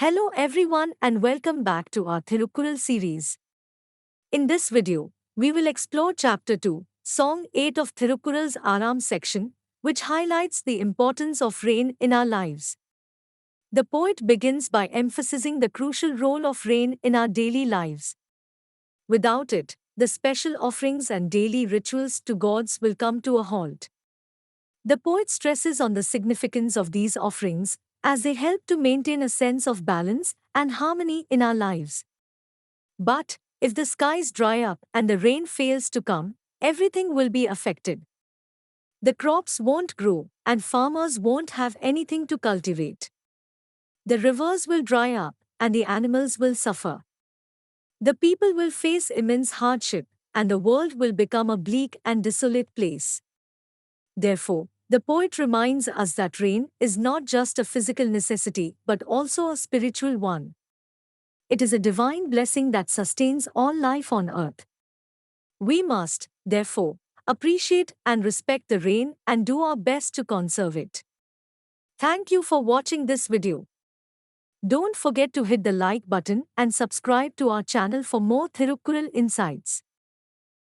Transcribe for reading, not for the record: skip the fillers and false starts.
Hello everyone and welcome back to our Thirukkural series. In this video, we will explore Chapter 2, Song 8 of Thirukkural's Aram section, which highlights the importance of rain in our lives. The poet begins by emphasizing the crucial role of rain in our daily lives. Without it, the special offerings and daily rituals to gods will come to a halt. The poet stresses on the significance of these offerings as they help to maintain a sense of balance and harmony in our lives. But, if the skies dry up and the rain fails to come, everything will be affected. The crops won't grow, and farmers won't have anything to cultivate. The rivers will dry up, and the animals will suffer. The people will face immense hardship, and the world will become a bleak and desolate place. Therefore, the poet reminds us that rain is not just a physical necessity but also a spiritual one. It is a divine blessing that sustains all life on earth. We must, therefore, appreciate and respect the rain and do our best to conserve it. Thank you for watching this video. Don't forget to hit the like button and subscribe to our channel for more Thirukkural insights.